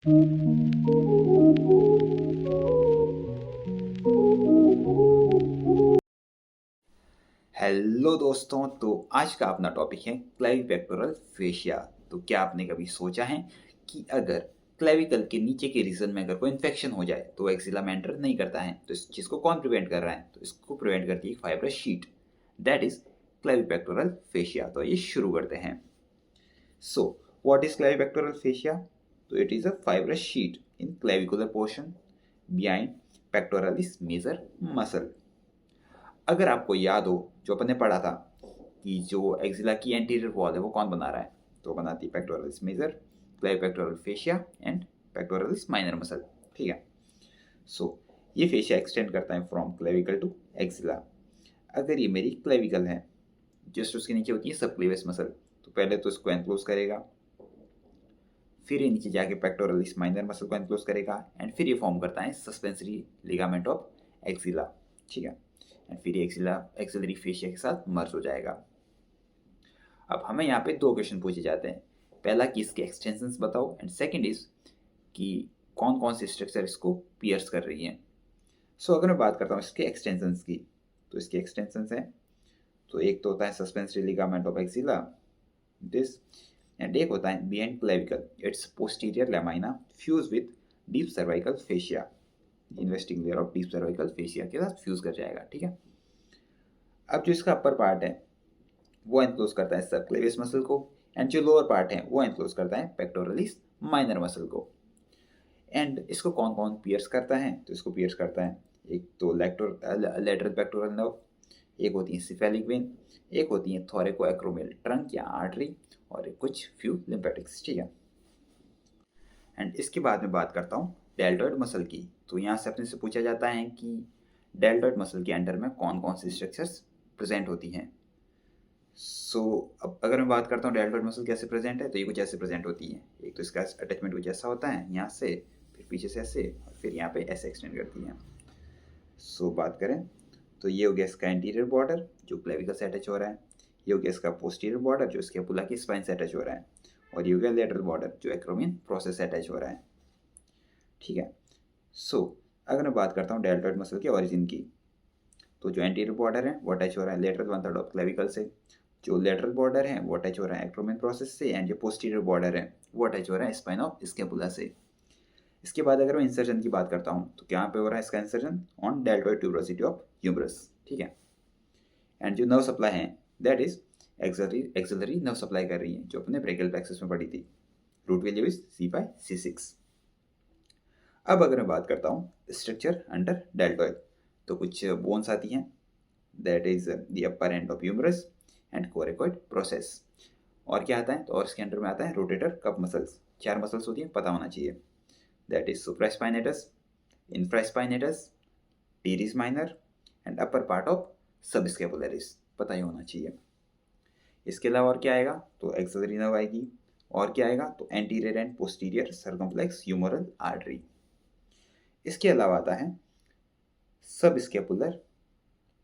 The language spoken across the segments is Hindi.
हेलो दोस्तों, तो आज का अपना टॉपिक है क्लेविपेक्टोरल फेशिया। तो क्या आपने कभी सोचा है कि अगर क्लेविकल के नीचे के रीजन में अगर कोई इन्फेक्शन हो जाए तो एक्जिला में एंटर नहीं करता है, तो इस चीज़ को कौन प्रिवेंट कर रहा है? तो इसको प्रिवेंट करती है fibrous sheet, that is clavipectoral fascia. तो ये शुरू करते हैं। So what is clavipectoral fascia? तो it is a fibrous sheet in clavicular portion behind pectoralis major muscle। अगर आपको याद हो, जो अपन ने पढ़ा था कि जो एक्सिला की एंटीरियर वॉल है वो कौन बना रहा है, तो बनाती है pectoralis major, clavipectoral fascia and pectoralis minor muscle. ठीक है। सो ये फेशिया एक्सटेंड करता है फ्रॉम क्लेविकल टू एक्सिला। अगर ये मेरी क्लेविकल है, जस्ट उसके नीचे होती है सबक्लेवियस मसल, तो पहले तो इसको एनक्लोज करेगा, फिर ये नीचे जाके पेक्टोरलिस माइनर मसल को एनक्लोज करेगा, एंड फिर ये फॉर्म करता है सस्पेंसरी लिगामेंट ऑफ एक्सिला। ठीक है। एंड फिर ये एक्सिला एक्सिलरी फेशिया के साथ मर्ज हो जाएगा। अब हमें यहाँ पे दो क्वेश्चन पूछे जाते हैं। पहला कि इसके एक्सटेंशंस बताओ, एंड सेकंड इज कि कौन कौन से स्ट्रक्चर इसको पियर्स कर रही हैं। सो अगर मैं बात करता हूँ इसके एक्सटेंशंस की, तो इसके एक्सटेंशंस हैं, तो एक तो होता है suspensory ligament of axilla, this, and एक होता है behind clavicle, it's posterior lamina fuse with deep cervical fascia, investing layer of deep cervical fascia के साथ फ्यूज कर जाएगा। ठीक है। अब जो इसका अपर पार्ट है वो एनक्लोज करता है सबक्लेवियस मसल को, एंड जो लोअर पार्ट है वो एनक्लोज करता है पेक्टोरलिस माइनर मसल को। एंड इसको कौन कौन पियर्स करता है? तो इसको पियर्स करता है एक तो लेटरल पेक्टोरल नर्व, एक होती है सिफेलिक वेन, एक होती है थोरेको एक्रोमियल ट्रंक या आर्टरी, और कुछ फ्यू लिम्फेटिक्स। ठीक है। एंड इसके बाद में बात करता हूँ डेल्टॉइड मसल की। तो यहाँ से अपने से पूछा जाता है कि डेल्टॉइड मसल के अंडर में कौन कौन सी स्ट्रक्चर्स प्रेजेंट होती हैं। सो अब अगर मैं बात करता हूँ डेल्टॉइड मसल कैसे प्रेजेंट है, तो ये कुछ ऐसे प्रेजेंट होती है। एक तो इसका अटैचमेंट कुछ ऐसा होता है यहाँ से, फिर पीछे से ऐसे, और फिर यहाँ पे ऐसे एक्सटेंड करती है। सो बात करें तो ये हो गया इसका एंटीरियर बॉर्डर जो क्लेविकल से अटैच हो रहा है, ये हो गया इसका पोस्टीरियर बॉर्डर जो स्कैपुला की स्पाइन से अटैच हो रहा है, और ये हो गया लेटरल बॉर्डर जो एक्रोमियन प्रोसेस से अटैच हो रहा है। ठीक है। सो अगर मैं बात करता हूँ डेल्टॉइड मसल के ओरिजिन की, तो जो एंटीरियर बॉर्डर है वो अटैच हो रहा है lateral one third of clavicle से, जो लेटरल बॉर्डर है वो अटैच हो रहा है एक्रोमियन प्रोसेस से, एंड जो पोस्टीरियर बॉर्डर है वो अटैच हो रहा है स्पाइन ऑफ स्कैपुला से। इसके बाद अगर मैं इंसर्जन की बात करता हूँ, तो क्या पे हो रहा है इसका insertion on deltoid tuberosity of humerus. ठीक है। एंड जो नर्व सप्लाई है that is axillary nerve supply कर रही है, जो अपने ब्रेकियल प्लेक्सस में पड़ी थी। Root value is C5C6। अब अगर मैं बात करता हूँ स्ट्रक्चर अंडर डेल्टॉइड, तो कुछ बोन्स आती हैं, that is the upper end of humerus and coracoid process. और क्या आता है? तो और इसके अंडर में आता है रोटेटर कप मसल्स। चार मसल्स होती हैं, पता होना चाहिए, that is supraspinatus, infraspinatus, teres minor, and upper part of subscapularis, पता ही होना चाहिए। इसके अलावा और क्या आएगा? तो एक्सिलरी नर्व आएगी, और क्या आएगा? तो anterior and posterior circumflex humeral artery. इसके अलावा आता है subscapular,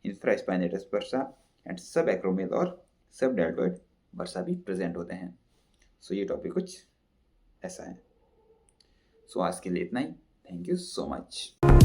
infraspinatus bursa, and subacromial और सब डेल्टॉइड बर्सा भी प्रेजेंट होते हैं। सो ये टॉपिक कुछ ऐसा है। सो आज के लिए इतना ही। Thank you so much.